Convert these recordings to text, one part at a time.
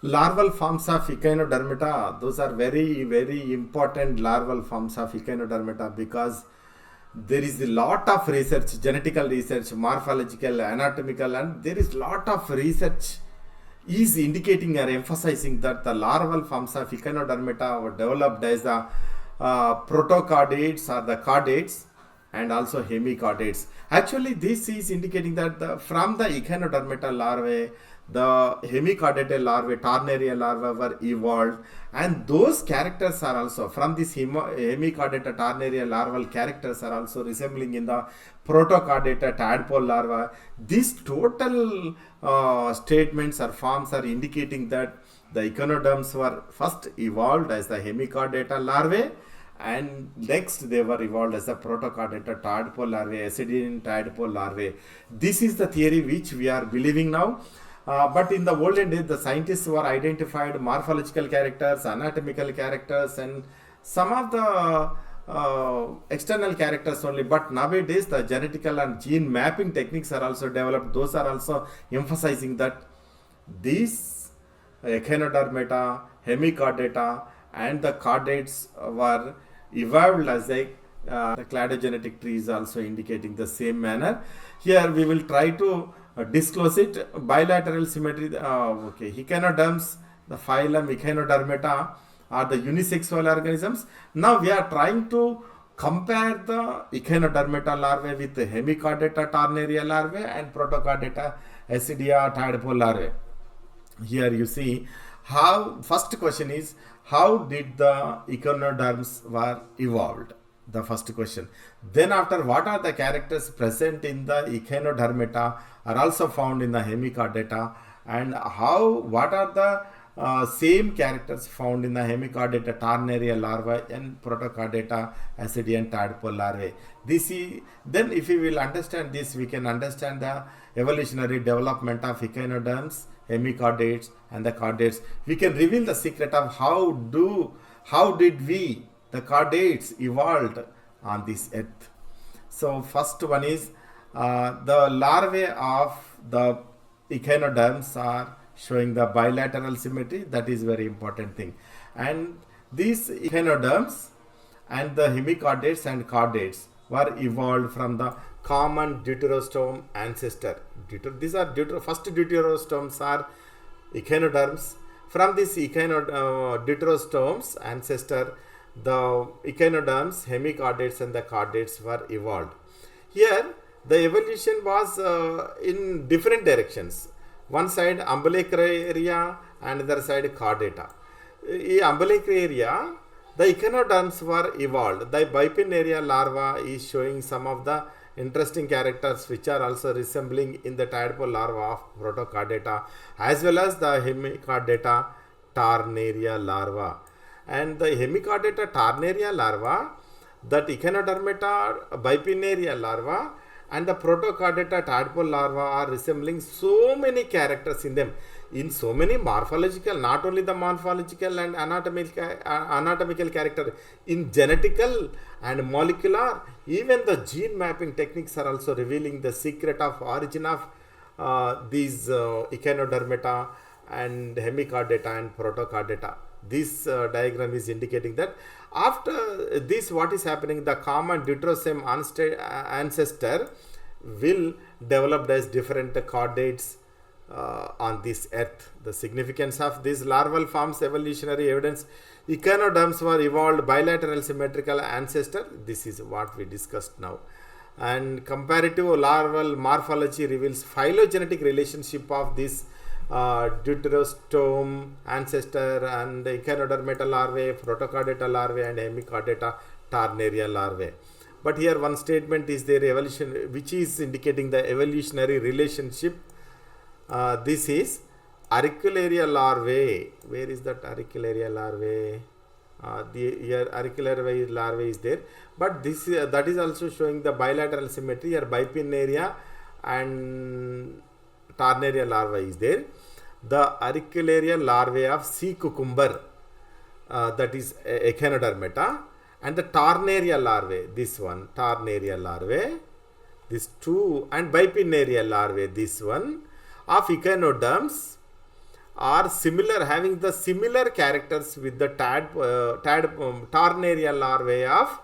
Larval forms of echinodermata, those are very, very important larval forms of echinodermata because there is a lot of research, genetical research, morphological, anatomical, and there is lot of research is indicating or emphasizing that the larval forms of echinodermata were developed as the protochordates or the chordates and also hemichordates. Actually, this is indicating that from the echinodermata larvae, the hemichordate larvae, tarnaria larvae were evolved, and those characters are also from this hemichordate tarnaria larval characters are also resembling in the protochordate tadpole larva. These total statements or forms are indicating that the echinoderms were first evolved as the hemichordate larvae, and next they were evolved as a protochordate tadpole larvae, ascidian tadpole larvae. This is the theory which we are believing now. But in the olden days, the scientists were identified morphological characters, anatomical characters, and some of the external characters only. But nowadays, the genetical and gene mapping techniques are also developed. Those are also emphasizing that these echinodermata, hemichordata, and the chordates were evolved as a the cladogenetic tree is also indicating the same manner. Here we will try to disclose it. Bilateral symmetry. Okay, echinoderms, the phylum echinodermata are the unisexual organisms. Now we are trying to compare the echinodermata larvae with the hemichordata tarnaria larvae and protochordata acidia tadpole larvae. Here you see how first question is how did the echinoderms were evolved, the first question. Then after, what are the characters present in the echinodermata are also found in the hemichordata, and what are the same characters found in the hemichordata tarnaria larvae and protochordata acidian tadpole larvae. Then if we will understand this, we can understand the evolutionary development of echinoderms, hemichordates, and the chordates. We can reveal the secret of how did we, the chordates, evolved on this earth. So first one is the larvae of the echinoderms are showing the bilateral symmetry. That is very important thing. And these echinoderms and the hemichordates and chordates were evolved from the common deuterostome ancestor. These are first deuterostomes are echinoderms. From this deuterostomes ancestor, the echinoderms, hemichordates, and the chordates were evolved. Here, the evolution was in different directions. One side umbilical area and other side chordata. In umbilical area, the echinoderms were evolved. The bipinnaria larva is showing some of the interesting characters which are also resembling in the tadpole larva of protochordata, as well as the hemichordata tarnaria larva. And the hemichordata tarnaria larva, that echinodermata bipinnaria larva, and the protochordata tadpole larva are resembling so many characters in them, in so many morphological, not only the morphological and anatomical character, in genetical and molecular, even the gene mapping techniques are also revealing the secret of origin of these echinodermata and hemichordata and protochordata. This diagram is indicating that after this, what is happening, the common deuterostome ancestor will develop as different chordates on this earth. The significance of these larval forms, evolutionary evidence, echinoderms were evolved bilateral symmetrical ancestor. This is what we discussed now. And comparative larval morphology reveals phylogenetic relationship of this deuterostome ancestor and echinodermata larvae, protochordata larvae, and hemichordata tarnaria larvae. But here one statement is there, evolution, which is indicating the evolutionary relationship. This is auricularia larvae. Where is that auricularia larvae? Here auricularia larvae is there, but this that is also showing the bilateral symmetry. Here bipinnaria and tarnaria larva is there. The auricularia larvae of sea cucumber, that is echinodermata, and the tarnaria larvae, this one tarnaria larvae, this two, and bipinnaria larvae, this one, of echinoderms are similar, having the similar characters with the Tarnaria larvae of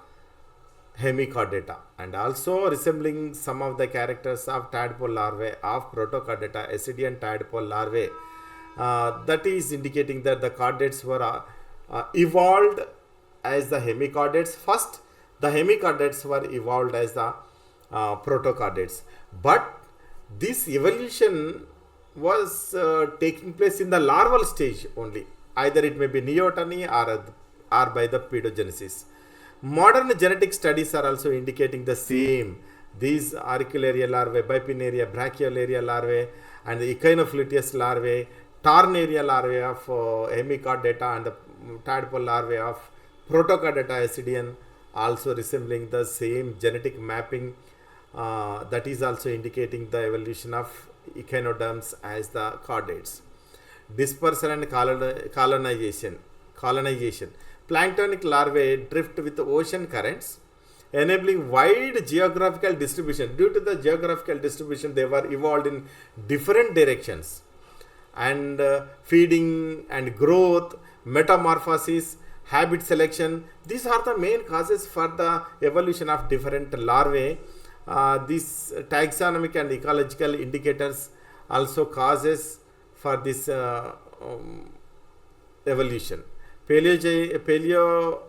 hemichordata, and also resembling some of the characters of tadpole larvae of protochordata, acidian tadpole larvae. That is indicating that the chordates were evolved as the hemichordates first. The hemichordates were evolved as the protochordates, but this evolution was taking place in the larval stage only. Either it may be neoteny or by the pedogenesis. Modern genetic studies are also indicating the same. These auricularia larvae, bipinnaria, brachiolaria larvae, and the echinophyletus larvae, Tarnaria larvae of hemichordata, and the tadpole larvae of protochordata acidian, also resembling the same genetic mapping. That is also indicating the evolution of echinodermes as the chordates. Dispersal and colonization. Planktonic larvae drift with ocean currents, enabling wide geographical distribution. Due to the geographical distribution, they were evolved in different directions, and feeding and growth, metamorphosis, habit selection. These are the main causes for the evolution of different larvae. These taxonomic and ecological indicators also causes for this evolution. Paleo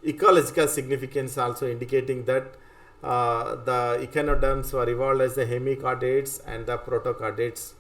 ecological significance also indicating that the echinoderms were evolved as the hemichordates and the protochordates